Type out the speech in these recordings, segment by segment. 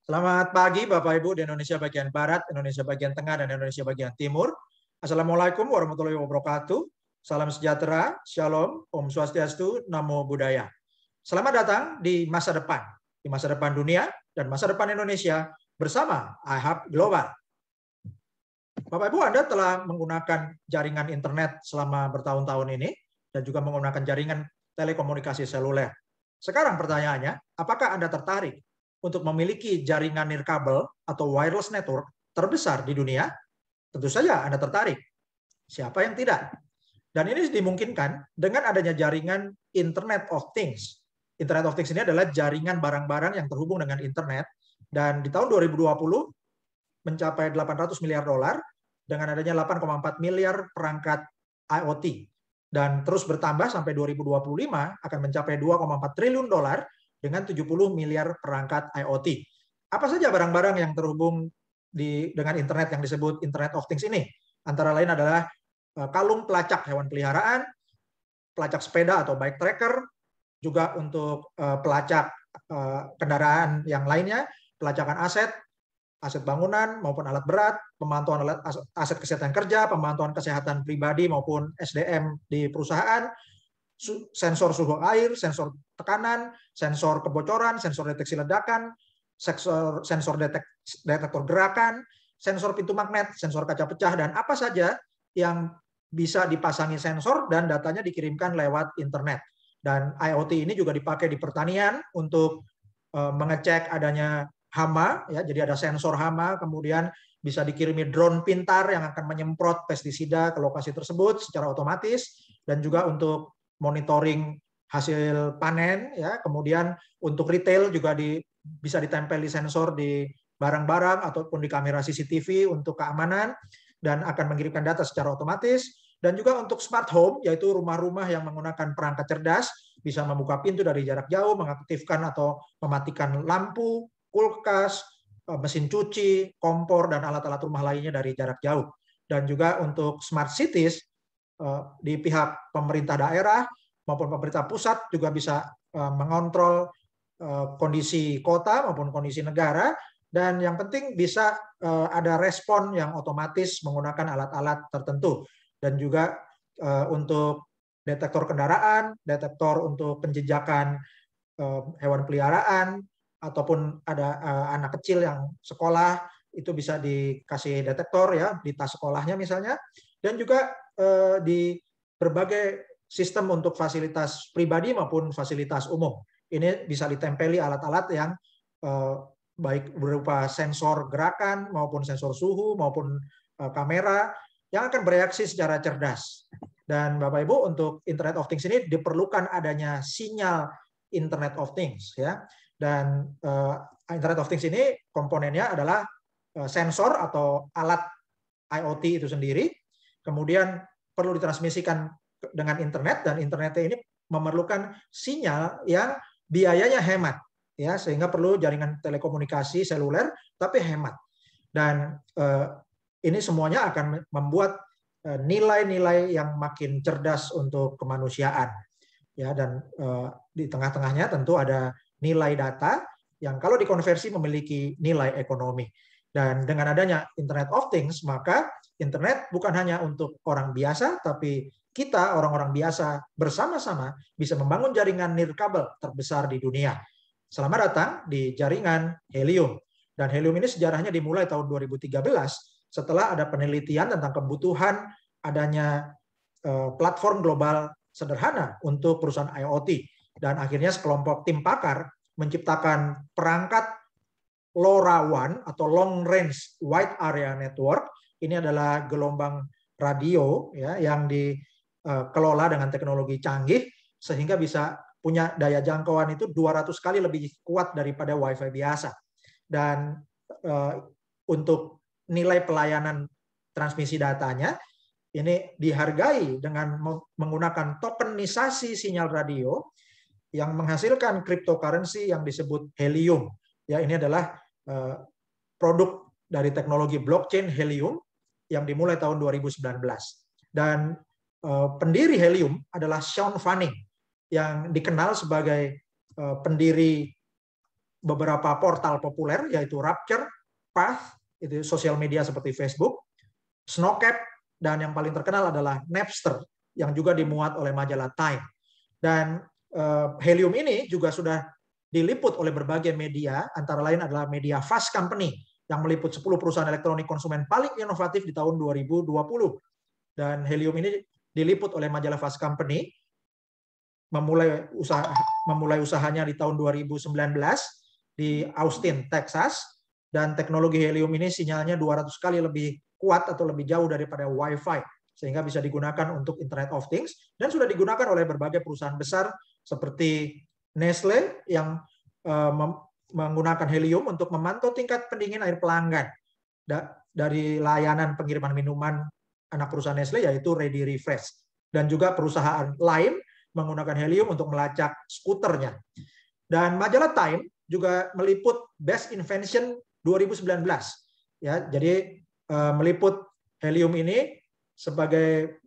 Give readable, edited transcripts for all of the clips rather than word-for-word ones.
Selamat pagi Bapak Ibu di Indonesia bagian Barat, Indonesia bagian Tengah, dan Indonesia bagian Timur. Assalamualaikum warahmatullahi wabarakatuh. Salam sejahtera, Shalom, Om Swastiastu, Namo Buddhaya. Selamat datang di masa depan dunia dan masa depan Indonesia bersama iHub Global. Bapak Ibu, Anda telah menggunakan jaringan internet selama bertahun-tahun ini dan juga menggunakan jaringan telekomunikasi seluler. Sekarang pertanyaannya, apakah Anda tertarik untuk memiliki jaringan nirkabel atau wireless network terbesar di dunia? Tentu saja Anda tertarik. Siapa yang tidak? Dan ini dimungkinkan dengan adanya jaringan Internet of Things. Internet of Things ini adalah jaringan barang-barang yang terhubung dengan internet, dan di tahun 2020 mencapai 800 miliar dolar dengan adanya 8,4 miliar perangkat IoT. Dan terus bertambah sampai 2025 akan mencapai 2,4 triliun dolar dengan 70 miliar perangkat IoT. Apa saja barang-barang yang terhubung dengan internet yang disebut Internet of Things ini? Antara lain adalah kalung pelacak hewan peliharaan, pelacak sepeda atau bike tracker, juga untuk pelacak kendaraan yang lainnya, pelacakan aset bangunan maupun alat berat, pemantauan aset kesehatan kerja, pemantauan kesehatan pribadi maupun SDM di perusahaan, sensor suhu air, sensor tekanan, sensor kebocoran, sensor deteksi ledakan, sensor detektor gerakan, sensor pintu magnet, sensor kaca pecah, dan apa saja yang bisa dipasangi sensor dan datanya dikirimkan lewat internet. Dan IoT ini juga dipakai di pertanian untuk mengecek adanya hama, ya, jadi ada sensor hama, kemudian bisa dikirimi drone pintar yang akan menyemprot pestisida ke lokasi tersebut secara otomatis, dan juga untuk monitoring hasil panen, ya. Kemudian untuk retail juga bisa ditempeli sensor di barang-barang ataupun di kamera CCTV untuk keamanan, dan akan mengirimkan data secara otomatis. Dan juga untuk smart home, yaitu rumah-rumah yang menggunakan perangkat cerdas, bisa membuka pintu dari jarak jauh, mengaktifkan atau mematikan lampu, kulkas, mesin cuci, kompor, dan alat-alat rumah lainnya dari jarak jauh. Dan juga untuk smart cities, di pihak pemerintah daerah maupun pemerintah pusat juga bisa mengontrol kondisi kota maupun kondisi negara, dan yang penting bisa ada respon yang otomatis menggunakan alat-alat tertentu. Dan juga untuk detektor kendaraan, detektor untuk penjejakan hewan peliharaan, ataupun ada anak kecil yang sekolah, itu bisa dikasih detektor, ya, di tas sekolahnya misalnya. Dan juga di berbagai sistem untuk fasilitas pribadi maupun fasilitas umum. Ini bisa ditempeli alat-alat yang baik berupa sensor gerakan maupun sensor suhu maupun kamera yang akan bereaksi secara cerdas. Dan Bapak Ibu, untuk Internet of Things ini diperlukan adanya sinyal Internet of Things, ya. Dan Internet of Things ini komponennya adalah sensor atau alat IoT itu sendiri, kemudian perlu ditransmisikan dengan internet, dan internetnya ini memerlukan sinyal yang biayanya hemat, ya, sehingga perlu jaringan telekomunikasi seluler tapi hemat. Dan ini semuanya akan membuat nilai-nilai yang makin cerdas untuk kemanusiaan, ya. Dan di tengah-tengahnya tentu ada nilai data yang kalau dikonversi memiliki nilai ekonomi. Dan dengan adanya Internet of Things, maka internet bukan hanya untuk orang biasa, tapi kita orang-orang biasa bersama-sama bisa membangun jaringan nirkabel terbesar di dunia. Selamat datang di jaringan Helium. Dan Helium ini sejarahnya dimulai tahun 2013 setelah ada penelitian tentang kebutuhan adanya platform global sederhana untuk perusahaan IoT. Dan akhirnya sekelompok tim pakar menciptakan perangkat LoRaWAN atau Long Range Wide Area Network. Ini adalah gelombang radio, ya, yang dikelola dengan teknologi canggih sehingga bisa punya daya jangkauan itu 200 kali lebih kuat daripada WiFi biasa. Dan untuk nilai pelayanan transmisi datanya ini dihargai dengan menggunakan tokenisasi sinyal radio yang menghasilkan cryptocurrency yang disebut Helium. Ya, ini adalah produk dari teknologi blockchain Helium yang dimulai tahun 2019. Dan pendiri Helium adalah Sean Fanning, yang dikenal sebagai pendiri beberapa portal populer yaitu Rapture, Path, itu sosial media seperti Facebook, Snowcap, dan yang paling terkenal adalah Napster yang juga dimuat oleh majalah Time. Dan Helium ini juga sudah diliput oleh berbagai media, antara lain adalah media Fast Company yang meliput 10 perusahaan elektronik konsumen paling inovatif di tahun 2020. Dan Helium ini diliput oleh majalah Fast Company memulai usahanya di tahun 2019 di Austin, Texas, dan teknologi helium ini sinyalnya 200 kali lebih kuat atau lebih jauh daripada Wi-Fi, sehingga bisa digunakan untuk Internet of Things, dan sudah digunakan oleh berbagai perusahaan besar seperti Nestle yang menggunakan helium untuk memantau tingkat pendingin air pelanggan dari layanan pengiriman minuman anak perusahaan Nestle yaitu Ready Refresh, dan juga perusahaan lain menggunakan helium untuk melacak skuternya. Dan majalah Time juga meliput Best Invention 2019. Ya, jadi meliput helium ini sebagai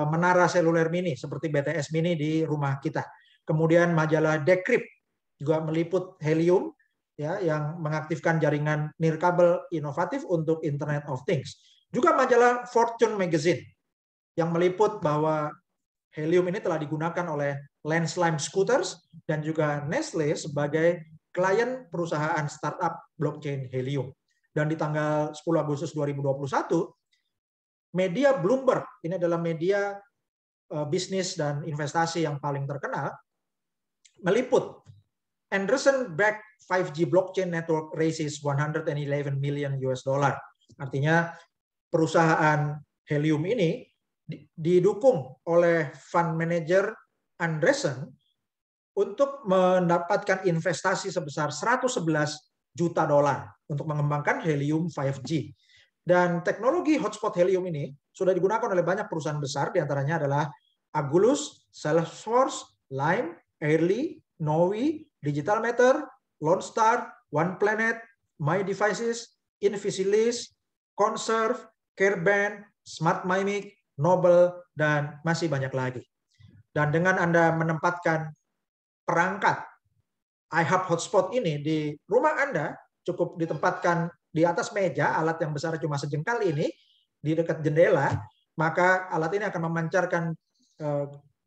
menara seluler mini seperti BTS mini di rumah kita. Kemudian majalah Decrypt juga meliput helium ya yang mengaktifkan jaringan nirkabel inovatif untuk Internet of Things. Juga majalah Fortune Magazine yang meliput bahwa helium ini telah digunakan oleh Landslide Scooters dan juga Nestle sebagai klien perusahaan startup blockchain helium. Dan di tanggal 10 Agustus 2021, media Bloomberg, ini adalah media bisnis dan investasi yang paling terkenal, meliput Andreessen-backed 5G blockchain network raises 111 million US dollar. Artinya perusahaan helium ini didukung oleh fund manager Andreessen untuk mendapatkan investasi sebesar 111 juta dolar untuk mengembangkan helium 5G. Dan teknologi hotspot helium ini sudah digunakan oleh banyak perusahaan besar, diantaranya adalah Agulus, Salesforce, Lime, Airly, Nowi, Digital Matter, Lone Star, One Planet, My Devices, Invisilis, Conserve, Careband, Smart Mimic, Nobel, dan masih banyak lagi. Dan dengan Anda menempatkan perangkat iHub Hotspot ini di rumah Anda, cukup ditempatkan di atas meja, alat yang besar cuma sejengkal ini, di dekat jendela, maka alat ini akan memancarkan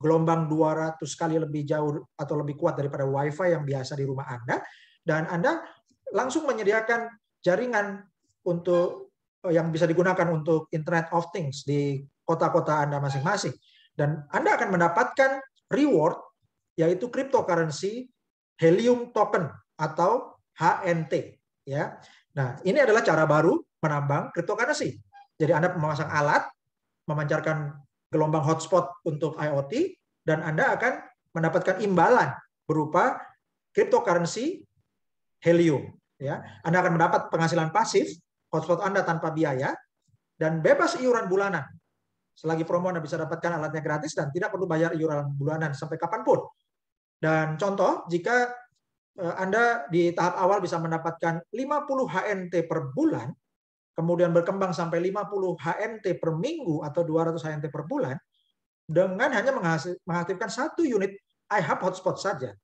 gelombang 200 kali lebih jauh atau lebih kuat daripada Wi-Fi yang biasa di rumah Anda, dan Anda langsung menyediakan jaringan untuk yang bisa digunakan untuk Internet of Things di kota-kota Anda masing-masing. Dan Anda akan mendapatkan reward, yaitu cryptocurrency helium token atau HNT. Ya. Nah, ini adalah cara baru menambang cryptocurrency. Jadi Anda memasang alat, memancarkan gelombang hotspot untuk IoT, dan Anda akan mendapatkan imbalan berupa cryptocurrency helium. Ya. Anda akan mendapat penghasilan pasif, hotspot Anda tanpa biaya, dan bebas iuran bulanan. Selagi promo Anda bisa dapatkan alatnya gratis dan tidak perlu bayar iuran bulanan sampai kapanpun. Dan contoh, jika Anda di tahap awal bisa mendapatkan 50 HNT per bulan, kemudian berkembang sampai 50 HNT per minggu atau 200 HNT per bulan, dengan hanya mengaktifkan 1 unit iHub hotspot saja.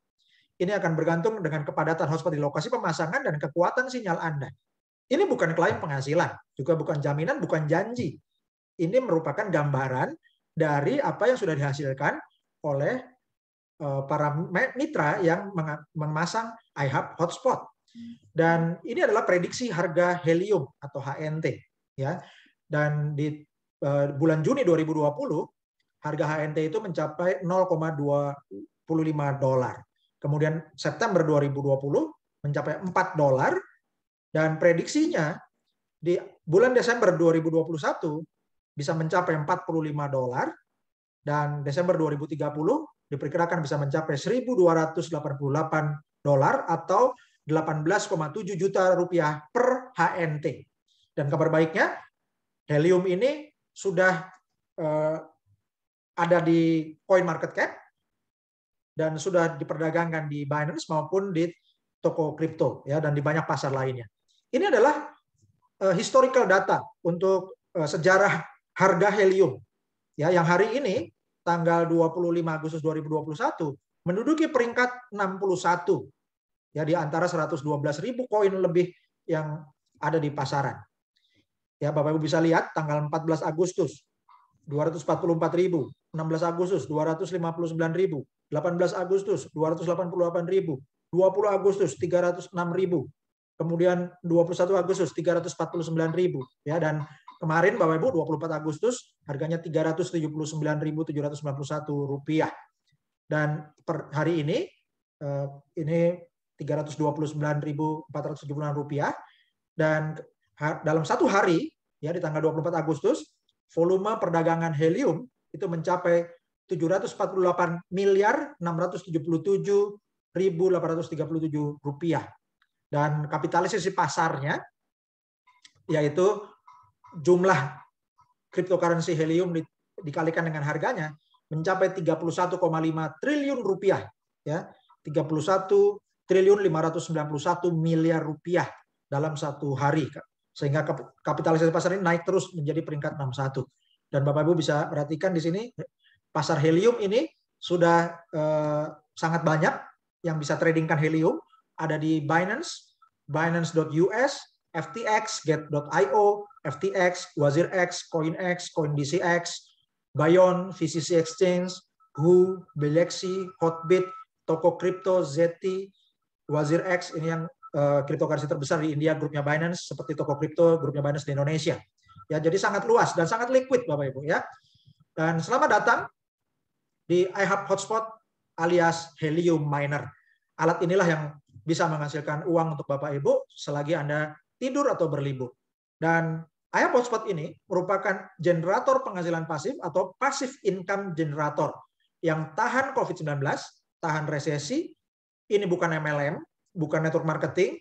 Ini akan bergantung dengan kepadatan hotspot di lokasi pemasangan dan kekuatan sinyal Anda. Ini bukan klaim penghasilan, juga bukan jaminan, bukan janji. Ini merupakan gambaran dari apa yang sudah dihasilkan oleh para mitra yang memasang iHub hotspot. Dan ini adalah prediksi harga helium atau HNT. Ya. Dan di bulan Juni 2020, harga HNT itu mencapai 0,25 dolar. Kemudian September 2020 mencapai 4 dolar. Dan prediksinya di bulan Desember 2021 bisa mencapai 45 dolar, dan Desember 2030 diperkirakan bisa mencapai 1.288 dolar atau 18,7 juta rupiah per HNT. Dan kabar baiknya, helium ini sudah ada di CoinMarketCap dan sudah diperdagangkan di Binance maupun di toko kripto ya, dan di banyak pasar lainnya. Ini adalah historical data untuk sejarah harga helium ya, yang hari ini tanggal 25 Agustus 2021 menduduki peringkat 61 ya di antara 112.000 koin lebih yang ada di pasaran. Ya, Bapak Ibu bisa lihat tanggal 14 Agustus 244.000, 16 Agustus 259.000, 18 Agustus 288.000, 20 Agustus 306.000, kemudian 21 Agustus 349.000, ya, dan kemarin Bapak Ibu 24 Agustus harganya Rp379.791, dan per hari ini 329.476 rupiah, dan dalam satu hari ya di tanggal 24 Agustus volume perdagangan helium itu mencapai 740.677.837 rupiah, dan kapitalisasi pasarnya yaitu jumlah cryptocurrency helium dikalikan dengan harganya mencapai 31,5 triliun rupiah, ya, 31.591 miliar rupiah dalam satu hari, sehingga kapitalisasi pasar ini naik terus menjadi peringkat 61. Dan Bapak Ibu bisa perhatikan di sini pasar helium ini sudah sangat banyak yang bisa tradingkan helium, ada di Binance, Binance.us, FTX, Get.io, FTX, WazirX, CoinX, CoinDCX, Bayon, VCC Exchange, Hu, Belexi, Hotbit, Toko Crypto, Zeti, WazirX, ini yang cryptocurrency terbesar di India, grupnya Binance, seperti Toko Crypto, grupnya Binance di Indonesia. Ya, jadi sangat luas dan sangat liquid, Bapak Ibu, ya. Dan selamat datang di iHub Hotspot alias Helium Miner. Alat inilah yang bisa menghasilkan uang untuk Bapak Ibu selagi Anda tidur atau berlibur. Dan iHub Hotspot ini merupakan generator penghasilan pasif atau passive income generator yang tahan COVID-19, tahan resesi. Ini bukan MLM, bukan network marketing,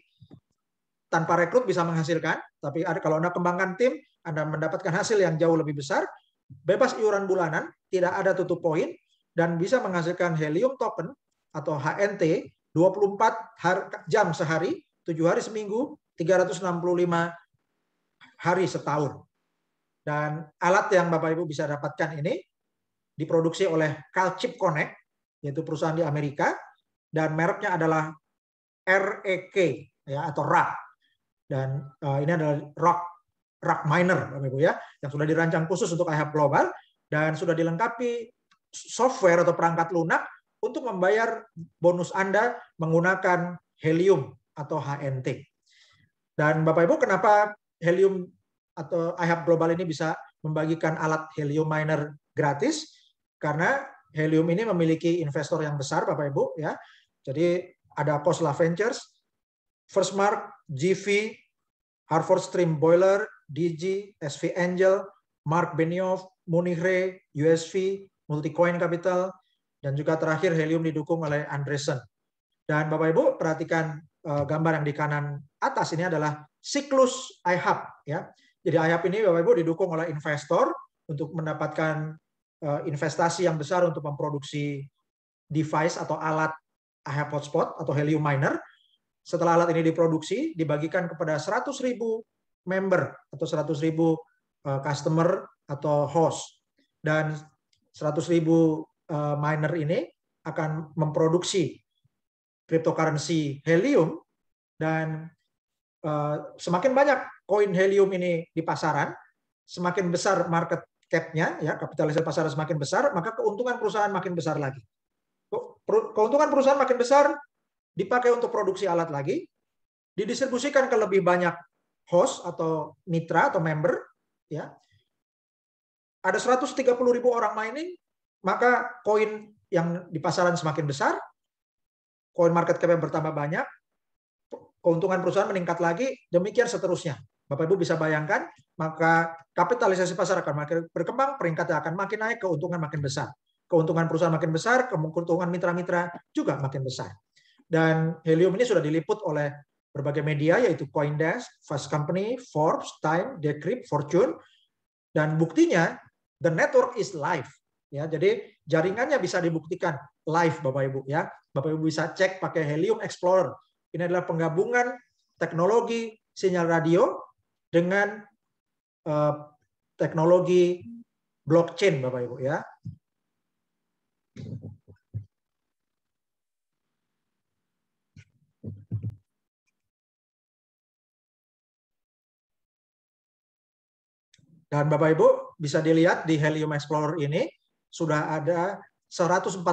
tanpa rekrut bisa menghasilkan, tapi kalau Anda kembangkan tim, Anda mendapatkan hasil yang jauh lebih besar, bebas iuran bulanan, tidak ada tutup poin, dan bisa menghasilkan helium token atau HNT 24 jam sehari, 7 hari seminggu, 365 hari setahun. Dan alat yang Bapak Ibu bisa dapatkan ini diproduksi oleh Calchip Connect, yaitu perusahaan di Amerika, dan mereknya adalah REK, ya, atau RAK. Dan ini adalah RAK Miner, Bapak Ibu, ya, yang sudah dirancang khusus untuk iHub Global dan sudah dilengkapi software atau perangkat lunak untuk membayar bonus Anda menggunakan helium atau HNT. Dan Bapak Ibu, kenapa helium atau iHub Global ini bisa membagikan alat helium miner gratis? Karena helium ini memiliki investor yang besar, Bapak Ibu, ya. Jadi ada Khosla Ventures, Firstmark, GV, Harvard Stream Boiler, DG, SV Angel, Mark Benioff, Munich Re, USV, Multicoin Capital, dan juga terakhir helium didukung oleh Andreessen. Dan Bapak Ibu perhatikan gambar yang di kanan atas ini adalah siklus iHub, ya. Jadi iHub ini Bapak Ibu didukung oleh investor untuk mendapatkan investasi yang besar untuk memproduksi device atau alat iHub Hotspot atau helium miner. Setelah alat ini diproduksi, dibagikan kepada 100.000 member atau 100.000 customer atau host. Dan 100.000 miner ini akan memproduksi cryptocurrency helium, dan semakin banyak koin helium ini di pasaran, semakin besar market cap-nya, ya, kapitalisasi pasar semakin besar, maka keuntungan perusahaan makin besar lagi. Keuntungan perusahaan makin besar, dipakai untuk produksi alat lagi, didistribusikan ke lebih banyak host atau mitra atau member, ya. Ada 130.000 orang mining, maka koin yang di pasaran semakin besar, koin market cap yang bertambah banyak, keuntungan perusahaan meningkat lagi, demikian seterusnya. Bapak Ibu bisa bayangkan, maka kapitalisasi pasar akan makin berkembang, peringkatnya akan makin naik, keuntungan makin besar. Keuntungan perusahaan makin besar, keuntungan mitra-mitra juga makin besar. Dan helium ini sudah diliput oleh berbagai media, yaitu CoinDesk, Fast Company, Forbes, Time, Decrypt, Fortune, dan buktinya the network is live. Ya, jadi jaringannya bisa dibuktikan live, Bapak Ibu, ya. Bapak Ibu bisa cek pakai Helium Explorer. Ini adalah penggabungan teknologi sinyal radio dengan teknologi blockchain, Bapak Ibu, ya. Dan Bapak Ibu bisa dilihat di Helium Explorer ini sudah ada 140.306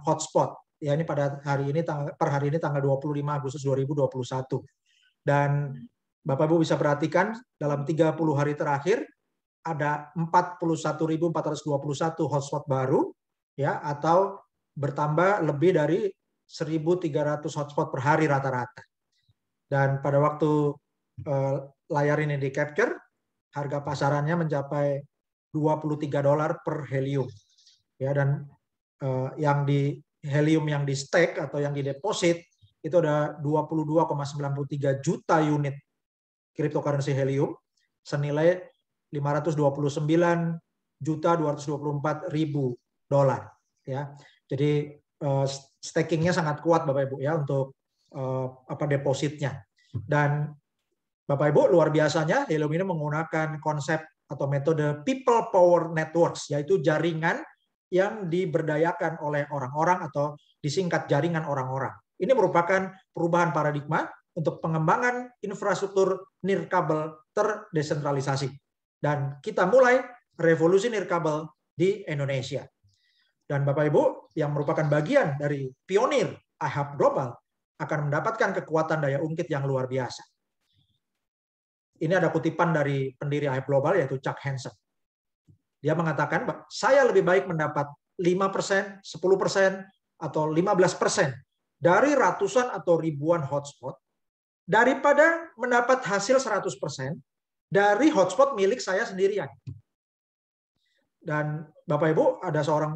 hotspot. Ya, ini pada hari ini per hari ini tanggal 25 Agustus 2021. Dan Bapak Ibu bisa perhatikan dalam 30 hari terakhir ada 41.421 hotspot baru, ya, atau bertambah lebih dari 1.300 hotspot per hari rata-rata. Dan pada waktu layar ini di capture, harga pasarannya mencapai $23 per helium. Ya, dan yang di helium yang di stake atau yang di deposit itu ada 22,93 juta unit cryptocurrency helium senilai $529.224.000. Ya, jadi stakingnya sangat kuat Bapak Ibu ya untuk depositnya. Dan Bapak Ibu luar biasanya Helium ini menggunakan konsep atau metode people power networks, yaitu jaringan yang diberdayakan oleh orang-orang atau disingkat jaringan orang-orang. Ini merupakan perubahan paradigma untuk pengembangan infrastruktur nirkabel terdesentralisasi. Dan kita mulai revolusi nirkabel di Indonesia. Dan Bapak Ibu yang merupakan bagian dari pionir iHub Global akan mendapatkan kekuatan daya ungkit yang luar biasa. Ini ada kutipan dari pendiri iHub Global yaitu Chuck Hansen. Dia mengatakan, saya lebih baik mendapat 5%, 10%, atau 15% dari ratusan atau ribuan hotspot daripada mendapat hasil 100% dari hotspot milik saya sendirian. Dan Bapak Ibu, ada seorang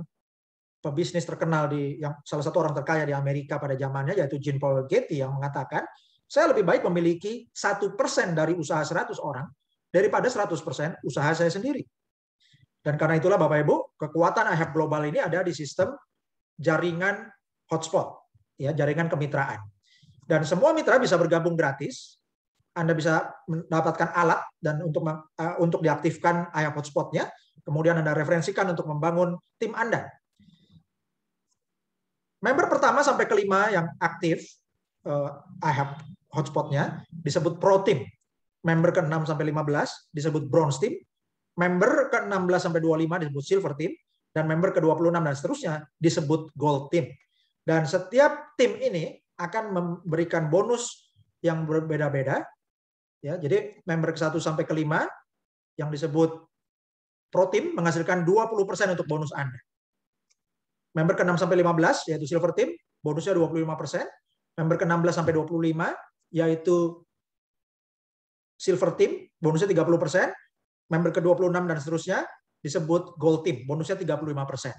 pebisnis terkenal yang salah satu orang terkaya di Amerika pada zamannya yaitu Jean Paul Getty yang mengatakan, saya lebih baik memiliki 1% dari usaha 100 orang daripada 100% usaha saya sendiri. Dan karena itulah Bapak Ibu, kekuatan iHub Global ini ada di sistem jaringan hotspot, ya, jaringan kemitraan. Dan semua mitra bisa bergabung gratis. Anda bisa mendapatkan alat dan untuk diaktifkan iHub hotspotnya. Kemudian Anda referensikan untuk membangun tim Anda. Member pertama sampai kelima yang aktif iHub hotspotnya disebut Pro Team. Member ke-6 sampai 15 disebut Bronze Team. Member ke-16 sampai 25 disebut Silver Team. Dan member ke-26 dan seterusnya disebut Gold Team. Dan setiap tim ini akan memberikan bonus yang berbeda-beda. Ya, jadi member ke-1 sampai ke-5 yang disebut Pro Team menghasilkan 20% untuk bonus Anda. Member ke-6 sampai 15 yaitu Silver Team, bonusnya 25%. Member ke-16 sampai 25 yaitu Silver Team, bonusnya 30%. Member ke-26 dan seterusnya disebut Gold Team, bonusnya 35%.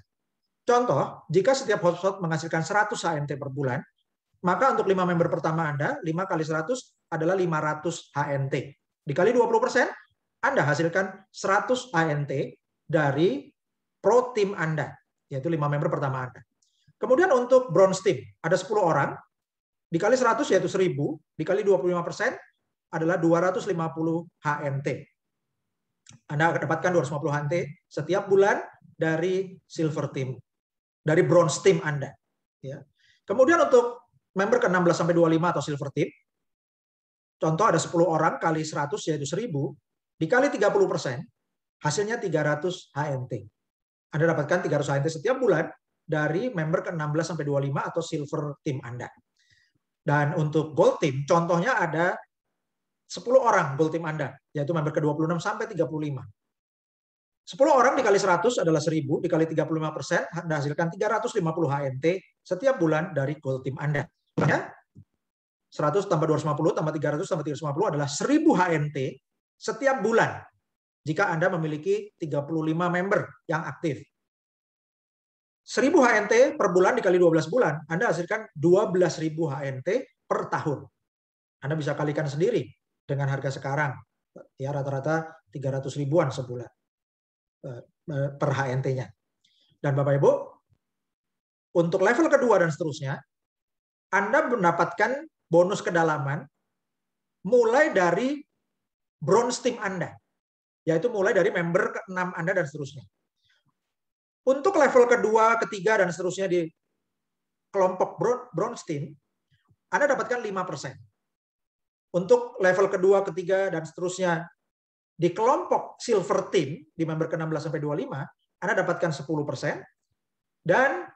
Contoh, jika setiap hotspot menghasilkan 100 HNT per bulan, maka untuk 5 member pertama Anda, 5 kali 100 adalah 500 HNT. Dikali 20%, Anda hasilkan 100 HNT dari Pro Team Anda, yaitu 5 member pertama Anda. Kemudian untuk Bronze Team, ada 10 orang, dikali 100 yaitu 1000, dikali 25% adalah 250 HNT. Anda akan dapatkan 250 HNT setiap bulan dari Silver Team, dari Bronze Team Anda. Ya. Kemudian untuk member ke-16 sampai 25 atau Silver Team, contoh ada 10 orang kali 100 yaitu 1000, dikali 30%, hasilnya 300 HNT. Anda dapatkan 300 HNT setiap bulan dari member ke-16 sampai 25 atau Silver Team Anda. Dan untuk Gold Team, contohnya ada 10 orang Gold Team Anda, yaitu member ke-26 sampai 35. 10 orang dikali 100 adalah 1000, dikali 35%, Anda hasilkan 350 HNT setiap bulan dari Gold Team Anda. Ya? 100 tambah 250 tambah 300 tambah 350 adalah 1000 HNT setiap bulan jika Anda memiliki 35 member yang aktif. 1000 HNT per bulan dikali 12 bulan, Anda hasilkan 12.000 HNT per tahun. Anda bisa kalikan sendiri dengan harga sekarang, ya rata-rata 300 ribuan sebulan per HNT-nya. Dan Bapak Ibu, untuk level kedua dan seterusnya, Anda mendapatkan bonus kedalaman mulai dari Bronze Team Anda, yaitu mulai dari member ke-6 Anda dan seterusnya. Untuk level kedua, ketiga, dan seterusnya di kelompok Bronze Team, Anda dapatkan 5%. Untuk level kedua, ketiga, dan seterusnya Di kelompok silver team, di member ke-16 sampai 25, Anda dapatkan 10%. Dan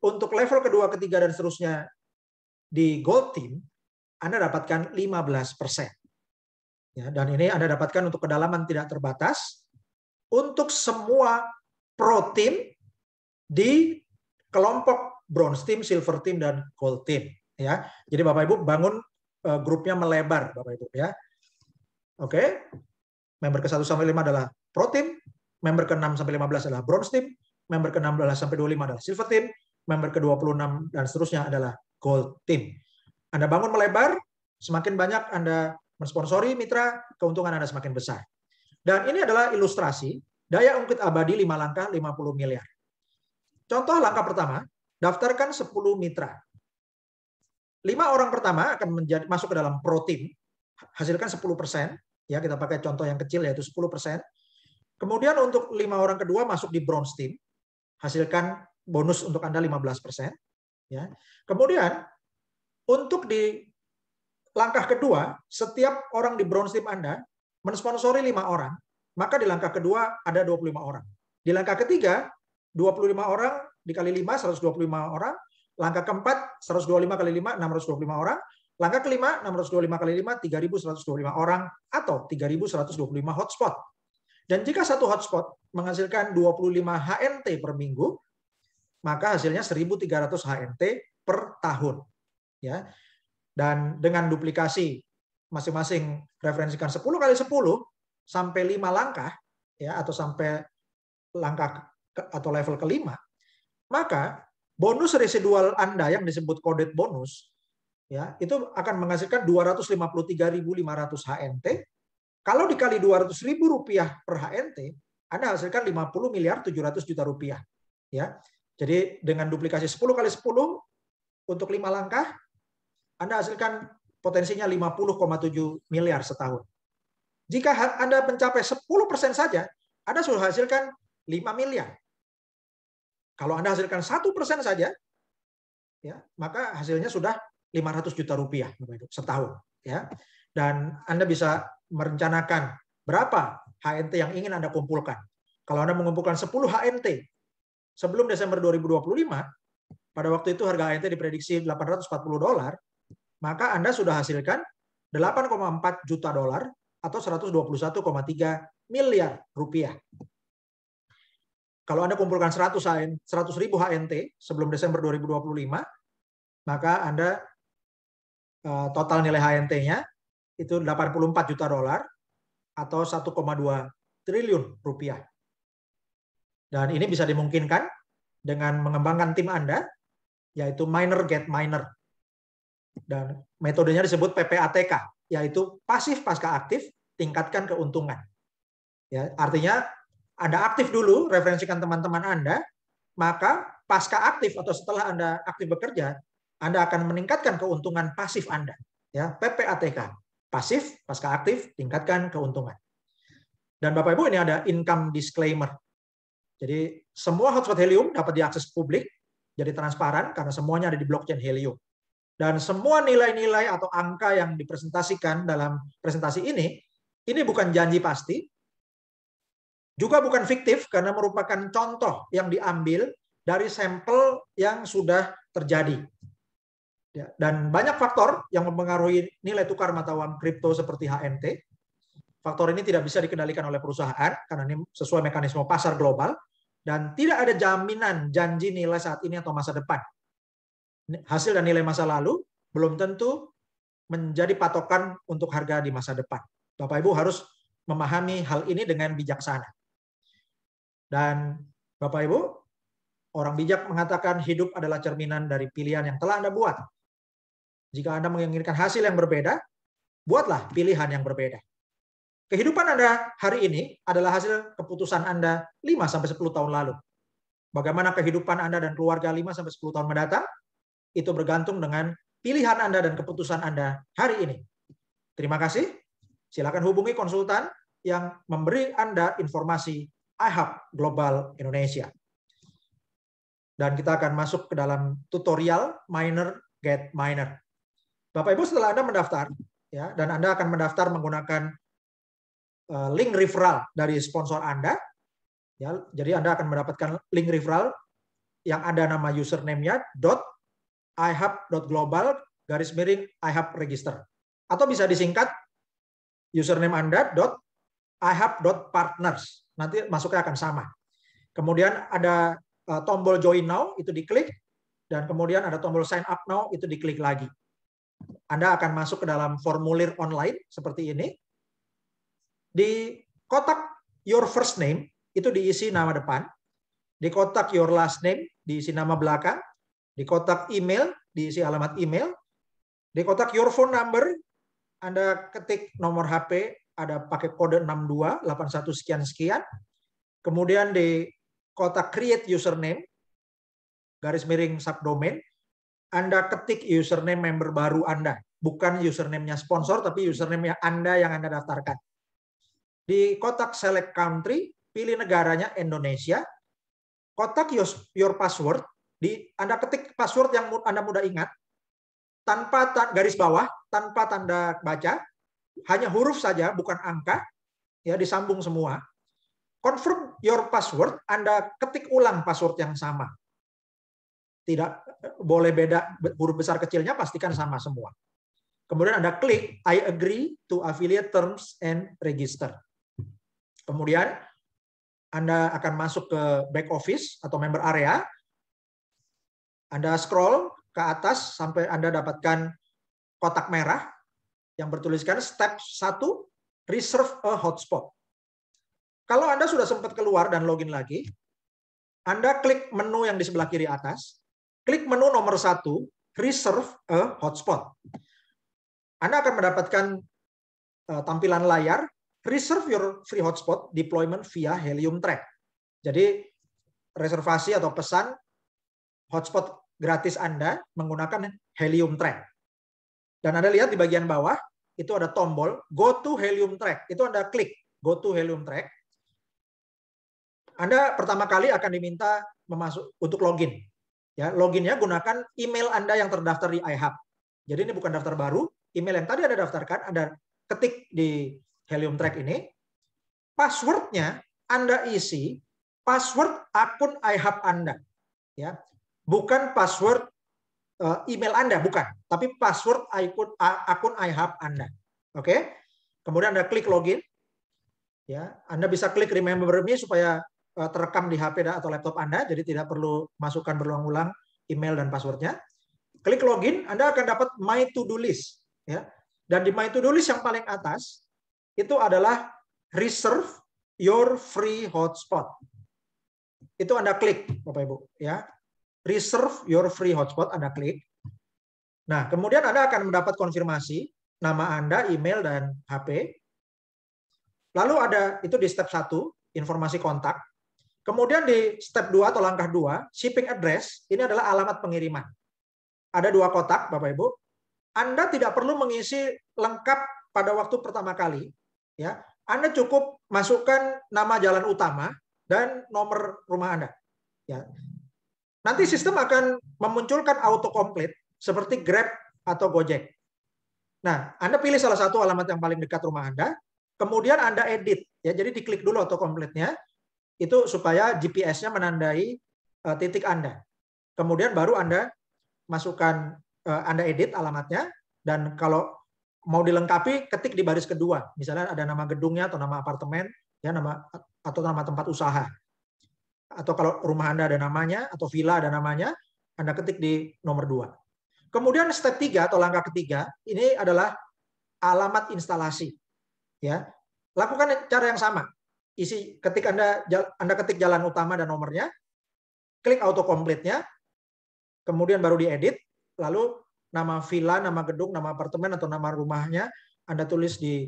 untuk level kedua, ketiga, dan seterusnya di gold team, Anda dapatkan 15%. Ya, dan ini Anda dapatkan untuk kedalaman tidak terbatas untuk semua pro team di kelompok bronze team, silver team, dan gold team. Ya, jadi Bapak Ibu bangun grupnya melebar, Bapak Ibu ya. Oke, member ke-1 sampai 5 adalah pro team, member ke-6 sampai 15 adalah bronze team, member ke-16 sampai 25 adalah silver team, member ke-26 dan seterusnya adalah gold team. Anda bangun melebar, semakin banyak Anda mensponsori mitra, keuntungan Anda semakin besar. Dan ini adalah ilustrasi daya ungkit abadi 5 langkah 50 miliar. Contoh langkah pertama, daftarkan 10 mitra. 5 orang pertama akan masuk ke dalam pro team, hasilkan 10%. Ya, kita pakai contoh yang kecil yaitu 10%. Kemudian untuk 5 orang kedua masuk di bronze team, hasilkan bonus untuk Anda 15%. Ya. Kemudian untuk di langkah kedua, setiap orang di bronze team Anda mensponsori 5 orang, maka di langkah kedua ada 25 orang. Di langkah ketiga, 25 orang dikali 5, 125 orang. Langkah keempat, 125 kali 5, 625 orang. Langkah kelima, 625 kali 5, 3.125 orang atau 3.125 hotspot. Dan jika satu hotspot menghasilkan 25 HNT per minggu, maka hasilnya 1.300 HNT per tahun. Ya. Dan dengan duplikasi masing-masing referensikan 10 kali 10 sampai 5 langkah, ya, atau sampai langkah atau level kelima, maka bonus residual Anda yang disebut coded bonus, ya, itu akan menghasilkan 253.500 HNT. Kalau dikali 200.000 rupiah per HNT, Anda hasilkan 50 miliar 700 juta rupiah. Ya. Jadi dengan duplikasi 10 kali 10 untuk 5 langkah, Anda hasilkan potensinya 50,7 miliar setahun. Jika Anda mencapai 10% saja, Anda sudah hasilkan 5 miliar. Kalau Anda hasilkan 1% saja, ya, maka hasilnya sudah 500 juta rupiah setahun. Ya. Dan Anda bisa merencanakan berapa HNT yang ingin Anda kumpulkan. Kalau Anda mengumpulkan 10 HNT sebelum Desember 2025, pada waktu itu harga HNT diprediksi $840, maka Anda sudah hasilkan 8,4 juta dolar atau 121,3 miliar rupiah. Kalau Anda kumpulkan 100.000 HNT sebelum Desember 2025, maka Anda total nilai HNT-nya itu 84 juta dolar atau 1,2 triliun rupiah. Dan ini bisa dimungkinkan dengan mengembangkan tim Anda, yaitu miner get miner. Dan metodenya disebut PPATK, yaitu pasif pasca aktif, tingkatkan keuntungan. Ya, artinya Anda aktif dulu, referensikan teman-teman Anda, maka pasca aktif atau setelah Anda aktif bekerja, Anda akan meningkatkan keuntungan pasif Anda. Ya, PPATK, pasif pasca aktif, tingkatkan keuntungan. Dan Bapak Ibu, ini ada income disclaimer. Jadi semua hotspot Helium dapat diakses publik, jadi transparan karena semuanya ada di blockchain Helium. Dan semua nilai-nilai atau angka yang dipresentasikan dalam presentasi ini bukan janji pasti, juga bukan fiktif karena merupakan contoh yang diambil dari sampel yang sudah terjadi. Dan banyak faktor yang mempengaruhi nilai tukar mata uang kripto seperti HNT. Faktor ini tidak bisa dikendalikan oleh perusahaan karena ini sesuai mekanisme pasar global dan tidak ada jaminan janji nilai saat ini atau masa depan. Hasil dan nilai masa lalu belum tentu menjadi patokan untuk harga di masa depan. Bapak Ibu harus memahami hal ini dengan bijaksana. Dan Bapak Ibu, orang bijak mengatakan hidup adalah cerminan dari pilihan yang telah Anda buat. Jika Anda menginginkan hasil yang berbeda, buatlah pilihan yang berbeda. Kehidupan Anda hari ini adalah hasil keputusan Anda 5-10 tahun lalu. Bagaimana kehidupan Anda dan keluarga 5-10 tahun mendatang, itu bergantung dengan pilihan Anda dan keputusan Anda hari ini. Terima kasih. Silakan hubungi konsultan yang memberi Anda informasi iHub Global Indonesia. Dan kita akan masuk ke dalam tutorial Miner Get Miner. Bapak Ibu, setelah Anda mendaftar, ya, dan Anda akan mendaftar menggunakan link referral dari sponsor Anda. Ya, jadi Anda akan mendapatkan link referral yang ada nama username-nya .ihub.global_ihub_register. Atau bisa disingkat username Anda .ihub.partners. Nanti masuknya akan sama. Kemudian ada tombol join now, itu diklik. Dan kemudian ada tombol sign up now, itu diklik lagi. Anda akan masuk ke dalam formulir online seperti ini. Di kotak your first name, itu diisi nama depan. Di kotak your last name, diisi nama belakang. Di kotak email, diisi alamat email. Di kotak your phone number, Anda ketik nomor HP, ada pakai kode 6281 sekian-sekian. Kemudian di kotak create username, _ subdomain, Anda ketik username member baru Anda. Bukan username-nya sponsor, tapi username Anda yang Anda daftarkan. Di kotak select country, pilih negaranya Indonesia. Kotak your password, Anda ketik password yang Anda mudah ingat, tanpa garis bawah, tanpa tanda baca, hanya huruf saja, bukan angka, ya disambung semua. Confirm your password, Anda ketik ulang password yang sama. Tidak boleh beda huruf besar kecilnya, pastikan sama semua. Kemudian Anda klik I agree to affiliate terms and register. Kemudian Anda akan masuk ke back office atau member area. Anda scroll ke atas sampai Anda dapatkan kotak merah yang bertuliskan step 1, reserve a hotspot. Kalau Anda sudah sempat keluar dan login lagi, Anda klik menu yang di sebelah kiri atas. Klik menu nomor 1, reserve a hotspot. Anda akan mendapatkan tampilan layar, reserve your free hotspot deployment via Helium Track. Jadi reservasi atau pesan hotspot gratis Anda menggunakan Helium Track. Dan Anda lihat di bagian bawah, itu ada tombol Go to Helium Track. Itu Anda klik Go to Helium Track. Anda pertama kali akan diminta untuk login. Ya, loginnya gunakan email Anda yang terdaftar di iHub. Jadi ini bukan daftar baru, email yang tadi Anda daftarkan, Anda ketik di Helium Track ini. Passwordnya Anda isi password akun iHub Anda. Ya, bukan password email Anda, bukan, tapi password akun iHub Anda. Oke? Kemudian Anda klik login. Ya, Anda bisa klik remember me supaya terekam di HP atau laptop Anda, jadi tidak perlu masukkan berulang-ulang email dan passwordnya. Klik login, Anda akan dapat My To Do List. Ya. Dan di My To Do List yang paling atas, itu adalah Reserve Your Free Hotspot. Itu Anda klik, Bapak-Ibu. Ya. Reserve Your Free Hotspot, Anda klik. Nah, kemudian Anda akan mendapat konfirmasi, nama Anda, email, dan HP. Lalu ada, itu di step 1, informasi kontak. Kemudian di step 2 atau langkah 2, shipping address, ini adalah alamat pengiriman. Ada 2 kotak, Bapak-Ibu. Anda tidak perlu mengisi lengkap pada waktu pertama kali. Ya, Anda cukup masukkan nama jalan utama dan nomor rumah Anda. Ya. Nanti sistem akan memunculkan autocomplete seperti Grab atau Gojek. Nah, Anda pilih salah satu alamat yang paling dekat rumah Anda, kemudian Anda edit. Ya, jadi diklik dulu autocomplete-nya. Itu supaya GPS-nya menandai titik Anda. Kemudian baru Anda masukkan, Anda edit alamatnya, dan kalau mau dilengkapi, ketik di baris kedua. Misalnya ada nama gedungnya atau nama apartemen, ya atau nama tempat usaha. Atau kalau rumah Anda ada namanya, atau villa ada namanya, Anda ketik di nomor 2. Kemudian step 3 atau langkah ketiga, ini adalah alamat instalasi. Ya, lakukan cara yang sama. Ketik Anda ketik jalan utama dan nomornya, klik autocomplete-nya, kemudian baru diedit, lalu nama villa, nama gedung, nama apartemen atau nama rumahnya Anda tulis di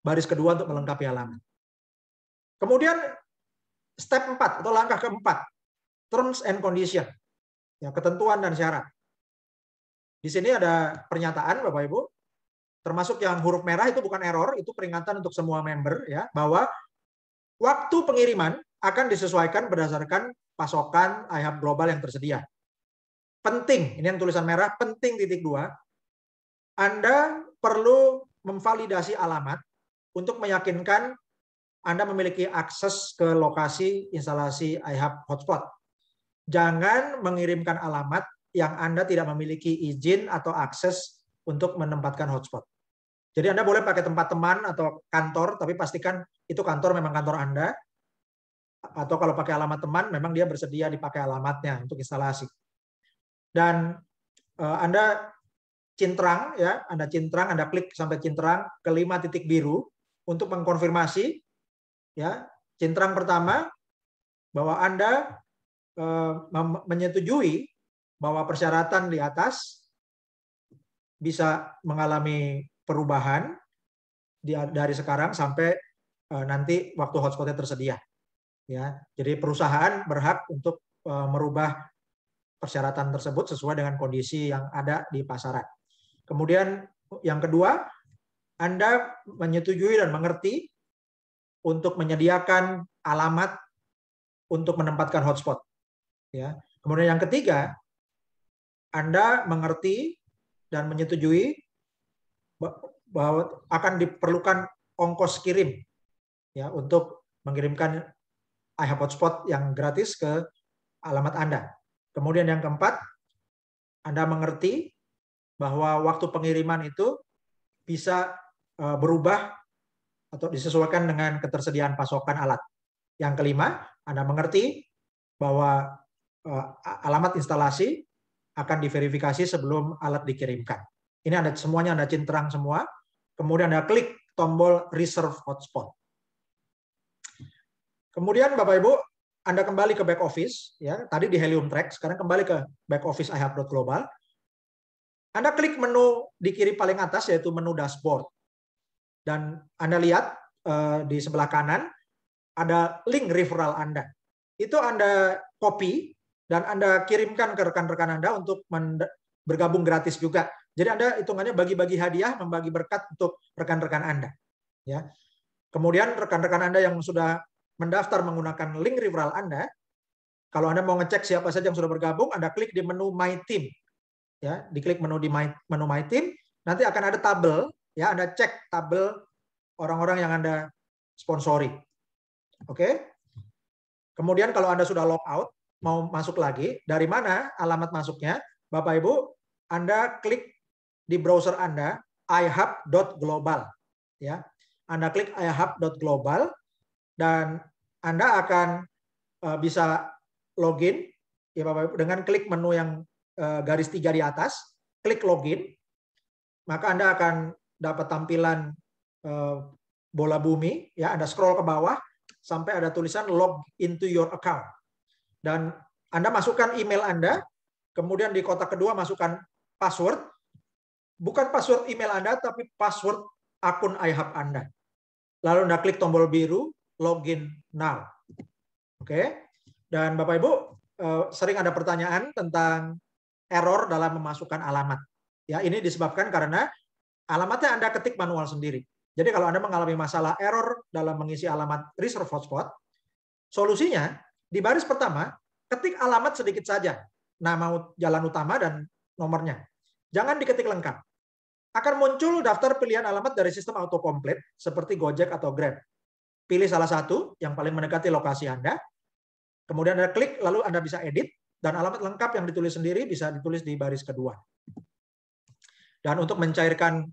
baris kedua untuk melengkapi halaman. Kemudian step 4 atau langkah keempat, terms and condition, ya, ketentuan dan syarat. Di sini ada pernyataan, Bapak Ibu, termasuk yang huruf merah itu bukan error, itu peringatan untuk semua member, ya, bahwa waktu pengiriman akan disesuaikan berdasarkan pasokan iHub Global yang tersedia. Penting, ini yang tulisan merah, penting titik 2, Anda perlu memvalidasi alamat untuk meyakinkan Anda memiliki akses ke lokasi instalasi iHub Hotspot. Jangan mengirimkan alamat yang Anda tidak memiliki izin atau akses untuk menempatkan hotspot. Jadi Anda boleh pakai tempat teman atau kantor, tapi pastikan itu kantor memang kantor Anda. Atau kalau pakai alamat teman, memang dia bersedia dipakai alamatnya untuk instalasi. Dan Anda cintrang, ya, Anda klik sampai cintrang ke 5 titik biru untuk mengkonfirmasi, ya, cintrang pertama bahwa Anda menyetujui bahwa persyaratan di atas bisa mengalami perubahan dari sekarang sampai nanti waktu hotspotnya tersedia. Ya, jadi perusahaan berhak untuk merubah persyaratan tersebut sesuai dengan kondisi yang ada di pasaran. Kemudian yang kedua, Anda menyetujui dan mengerti untuk menyediakan alamat untuk menempatkan hotspot. Ya. Kemudian yang ketiga, Anda mengerti dan menyetujui bahwa akan diperlukan ongkos kirim, ya, untuk mengirimkan iHub Hotspot yang gratis ke alamat Anda. Kemudian yang keempat, Anda mengerti bahwa waktu pengiriman itu bisa berubah atau disesuaikan dengan ketersediaan pasokan alat. Yang kelima, Anda mengerti bahwa alamat instalasi akan diverifikasi sebelum alat dikirimkan. Ini semuanya Anda cintrang semua. Kemudian Anda klik tombol Reserve Hotspot. Kemudian Bapak Ibu, Anda kembali ke back office, ya, tadi di Helium Track, sekarang kembali ke back office iHub.global. Anda klik menu di kiri paling atas, yaitu menu dashboard. Dan Anda lihat di sebelah kanan, ada link referral Anda. Itu Anda copy, dan Anda kirimkan ke rekan-rekan Anda untuk bergabung gratis juga. Jadi Anda hitungannya bagi-bagi hadiah, membagi berkat untuk rekan-rekan Anda. Ya. Kemudian rekan-rekan Anda yang sudah mendaftar menggunakan link referral Anda, kalau Anda mau ngecek siapa saja yang sudah bergabung, Anda klik di menu My Team. Ya, diklik menu di menu My Team, nanti akan ada tabel, ya, Anda cek tabel orang-orang yang Anda sponsori. Oke? Kemudian kalau Anda sudah log out, mau masuk lagi, dari mana alamat masuknya? Bapak Ibu, Anda klik di browser Anda iHub.global, ya. Anda klik iHub.global dan Anda akan bisa login, ya Bapak Ibu, dengan klik menu yang garis 3 di atas, klik login, maka Anda akan dapat tampilan bola bumi, ya. Anda scroll ke bawah sampai ada tulisan log into your account. Dan Anda masukkan email Anda, kemudian di kotak kedua masukkan password, bukan password email Anda, tapi password akun iHub Anda. Lalu Anda klik tombol biru, login now. Oke? Dan Bapak Ibu, sering ada pertanyaan tentang error dalam memasukkan alamat. Ya, ini disebabkan karena alamatnya Anda ketik manual sendiri. Jadi kalau Anda mengalami masalah error dalam mengisi alamat Reserve Hotspot, solusinya di baris pertama, ketik alamat sedikit saja, nama jalan utama dan nomornya. Jangan diketik lengkap. Akan muncul daftar pilihan alamat dari sistem autocomplete seperti Gojek atau Grab. Pilih salah satu yang paling mendekati lokasi Anda. Kemudian Anda klik, lalu Anda bisa edit, dan alamat lengkap yang ditulis sendiri bisa ditulis di baris kedua. Dan untuk mencairkan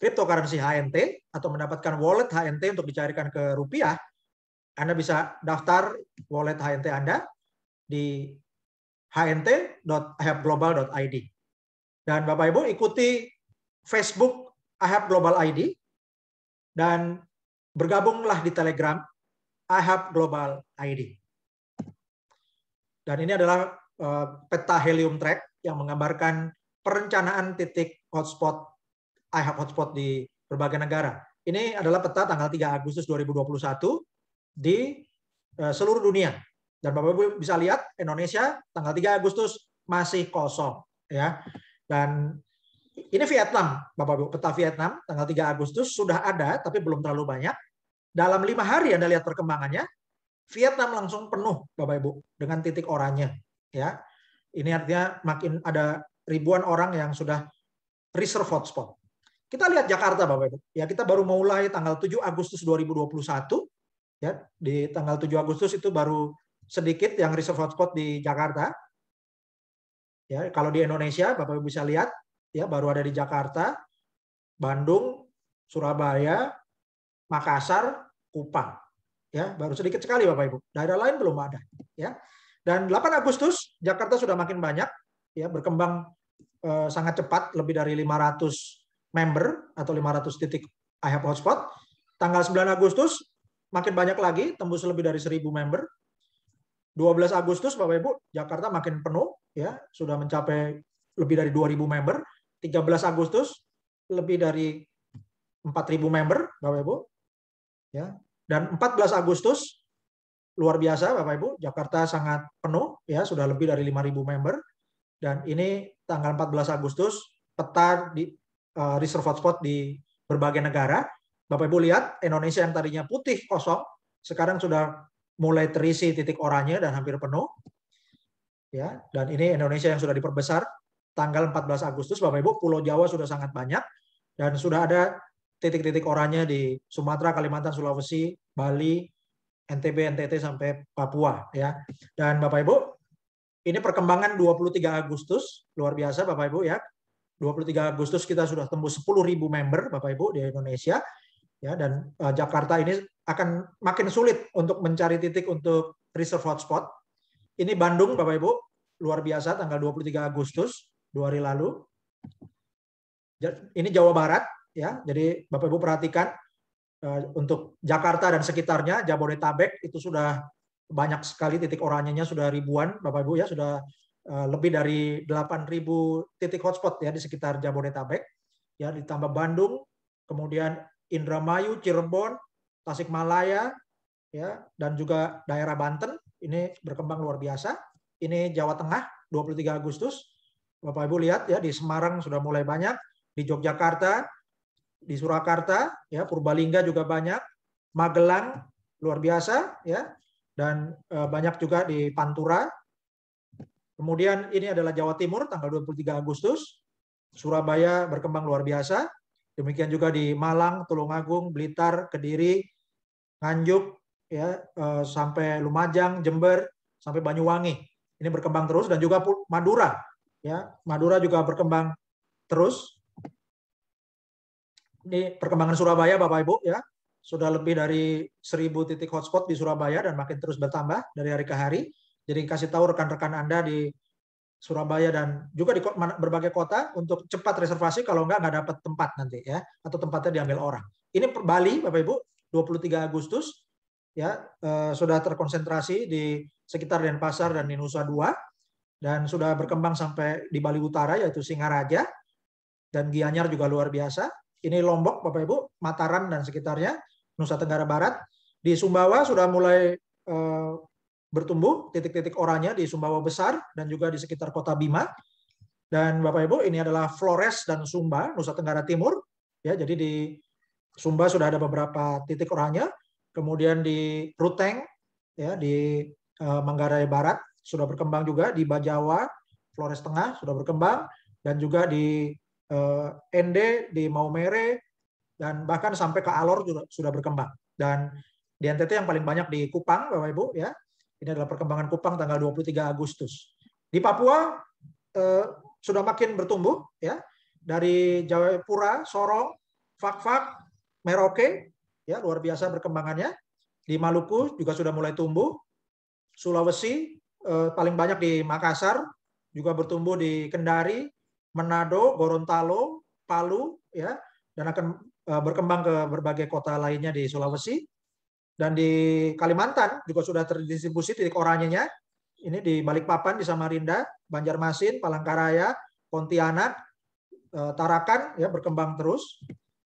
cryptocurrency HNT atau mendapatkan wallet HNT untuk dicairkan ke rupiah, Anda bisa daftar wallet HNT Anda di hnt.iHubglobal.id. Dan Bapak Ibu ikuti Facebook iHub Global ID dan bergabunglah di Telegram iHub Global ID. Dan ini adalah peta Helium Track yang menggambarkan perencanaan titik hotspot iHub Hotspot di berbagai negara. Ini adalah peta tanggal 3 Agustus 2021 di seluruh dunia. Dan Bapak Ibu bisa lihat Indonesia tanggal 3 Agustus masih kosong, ya. Dan ini Vietnam, Bapak Ibu, peta Vietnam tanggal 3 Agustus sudah ada tapi belum terlalu banyak. Dalam 5 hari Anda lihat perkembangannya, Vietnam langsung penuh, Bapak Ibu, dengan titik oranye, ya. Ini artinya makin ada ribuan orang yang sudah reserve hotspot. Kita lihat Jakarta, Bapak Ibu. Ya, kita baru mulai tanggal 7 Agustus 2021. Ya, di tanggal 7 Agustus itu baru sedikit yang reserve hotspot di Jakarta. Ya, kalau di Indonesia Bapak Ibu bisa lihat ya baru ada di Jakarta, Bandung, Surabaya, Makassar, Kupang. Ya, baru sedikit sekali Bapak Ibu. Daerah lain belum ada, ya. Dan 8 Agustus Jakarta sudah makin banyak ya, berkembang sangat cepat, lebih dari 500 member atau 500 titik IHAP hotspot. Tanggal 9 Agustus makin banyak lagi, tembus lebih dari 1.000 member. 12 Agustus Bapak Ibu, Jakarta makin penuh ya, sudah mencapai lebih dari 2.000 member. 13 Agustus lebih dari 4.000 member Bapak Ibu. Ya. Dan 14 Agustus luar biasa Bapak Ibu, Jakarta sangat penuh ya, sudah lebih dari 5.000 member. Dan ini tanggal 14 Agustus peta di reserve hotspot di berbagai negara. Bapak Ibu lihat Indonesia yang tadinya putih kosong sekarang sudah mulai terisi titik oranye dan hampir penuh. Ya, dan ini Indonesia yang sudah diperbesar tanggal 14 Agustus Bapak Ibu, Pulau Jawa sudah sangat banyak dan sudah ada titik-titik oranye di Sumatera, Kalimantan, Sulawesi, Bali, NTB, NTT sampai Papua ya. Dan Bapak Ibu, ini perkembangan 23 Agustus luar biasa Bapak Ibu ya. 23 Agustus kita sudah tembus 10.000 member Bapak Ibu di Indonesia ya, dan Jakarta ini akan makin sulit untuk mencari titik untuk reserve hotspot. Ini Bandung Bapak Ibu, luar biasa tanggal 23 Agustus 2 hari lalu. Ini Jawa Barat ya. Jadi Bapak Ibu perhatikan untuk Jakarta dan sekitarnya, Jabodetabek itu sudah banyak sekali titik oranyenya, sudah ribuan Bapak Ibu ya, sudah lebih dari 8.000 titik hotspot ya di sekitar Jabodetabek. Ya, ditambah Bandung, kemudian Indramayu, Cirebon, Tasikmalaya, ya, dan juga daerah Banten ini berkembang luar biasa. Ini Jawa Tengah 23 Agustus. Bapak Ibu lihat ya, di Semarang sudah mulai banyak, di Yogyakarta, di Surakarta, ya, Purbalingga juga banyak, Magelang luar biasa ya, dan banyak juga di Pantura. Kemudian ini adalah Jawa Timur tanggal 23 Agustus. Surabaya berkembang luar biasa. Demikian juga di Malang, Tulungagung, Blitar, Kediri, Nganjuk, ya, sampai Lumajang, Jember, sampai Banyuwangi. Ini berkembang terus, dan juga Madura, ya, Madura juga berkembang terus. Ini perkembangan Surabaya, Bapak Ibu, ya, sudah lebih dari 1.000 titik hotspot di Surabaya dan makin terus bertambah dari hari ke hari. Jadi kasih tahu rekan-rekan Anda di Surabaya dan juga di berbagai kota untuk cepat reservasi, kalau nggak dapat tempat nanti ya, atau tempatnya diambil orang. Ini Bali Bapak Ibu 23 Agustus ya, sudah terkonsentrasi di sekitar Denpasar dan di Nusa Dua, dan sudah berkembang sampai di Bali Utara yaitu Singaraja dan Gianyar juga luar biasa. Ini Lombok Bapak Ibu, Mataram dan sekitarnya, Nusa Tenggara Barat. Di Sumbawa sudah mulai bertumbuh titik-titik oranye di Sumbawa Besar dan juga di sekitar kota Bima. Dan Bapak Ibu, ini adalah Flores dan Sumba, Nusa Tenggara Timur. Ya, jadi di Sumba sudah ada beberapa titik oranye. Kemudian di Ruteng, ya, di Manggarai Barat sudah berkembang juga. Di Bajawa, Flores Tengah sudah berkembang, dan juga di Ende, di Maumere, dan bahkan sampai ke Alor juga sudah berkembang. Dan di NTT yang paling banyak di Kupang, Bapak Ibu, ya. Ini adalah perkembangan Kupang tanggal 23 Agustus. Di Papua sudah makin bertumbuh ya. Dari Jayapura, Sorong, Fak-Fak, Merauke ya, luar biasa perkembangannya. Di Maluku juga sudah mulai tumbuh. Sulawesi paling banyak di Makassar, juga bertumbuh di Kendari, Manado, Gorontalo, Palu ya, dan akan berkembang ke berbagai kota lainnya di Sulawesi. Dan di Kalimantan juga sudah terdistribusi titik oranyenya. Ini di Balikpapan, di Samarinda, Banjarmasin, Palangkaraya, Pontianak, Tarakan ya, berkembang terus.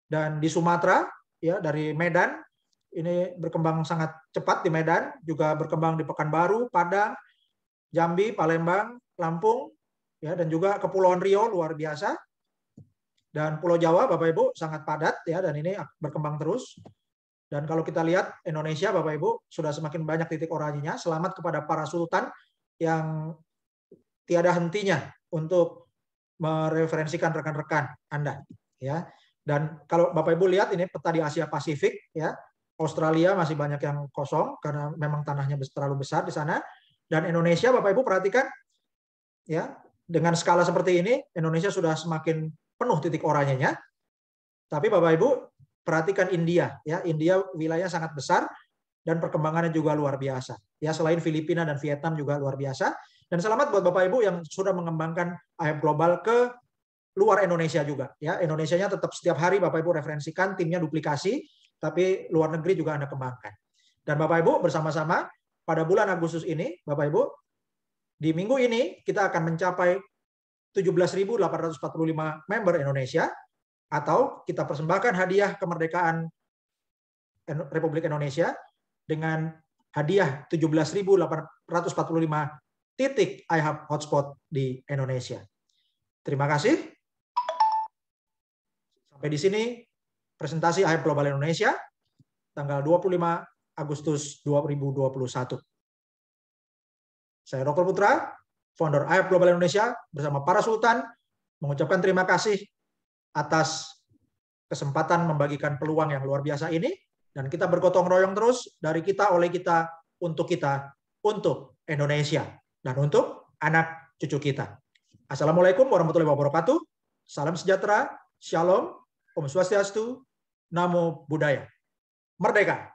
Dan di Sumatera ya, dari Medan ini berkembang sangat cepat di Medan, juga berkembang di Pekanbaru, Padang, Jambi, Palembang, Lampung ya, dan juga Kepulauan Riau luar biasa. Dan Pulau Jawa Bapak Ibu sangat padat ya, dan ini berkembang terus. Dan kalau kita lihat Indonesia Bapak Ibu sudah semakin banyak titik oranyenya. Selamat kepada para sultan yang tiada hentinya untuk mereferensikan rekan-rekan Anda ya. Dan kalau Bapak Ibu lihat ini peta di Asia Pasifik ya, Australia masih banyak yang kosong karena memang tanahnya terlalu besar di sana. Dan Indonesia, Bapak Ibu perhatikan, ya, dengan skala seperti ini, Indonesia sudah semakin penuh titik oranyenya. Tapi Bapak Ibu perhatikan India, ya, India wilayah sangat besar dan perkembangannya juga luar biasa. Ya, selain Filipina dan Vietnam juga luar biasa. Dan selamat buat Bapak Ibu yang sudah mengembangkan IHF Global ke luar Indonesia juga. Ya, Indonesianya tetap setiap hari Bapak Ibu referensikan, timnya duplikasi, tapi luar negeri juga Anda kembangkan. Dan Bapak Ibu bersama-sama pada bulan Agustus ini, Bapak Ibu, di minggu ini kita akan mencapai 17.845 member Indonesia, atau kita persembahkan hadiah kemerdekaan Republik Indonesia dengan hadiah 17.845 titik IHF hotspot di Indonesia. Terima kasih. Sampai di sini presentasi IHF Global Indonesia tanggal 25 Agustus 2021. Saya Dr. Putra, founder IHF Global Indonesia bersama para sultan mengucapkan terima kasih atas kesempatan membagikan peluang yang luar biasa ini, dan kita bergotong royong terus dari kita, oleh kita, untuk Indonesia, dan untuk anak cucu kita. Assalamualaikum warahmatullahi wabarakatuh. Salam sejahtera, shalom, Om Swastiastu, Namo Buddhaya. Merdeka!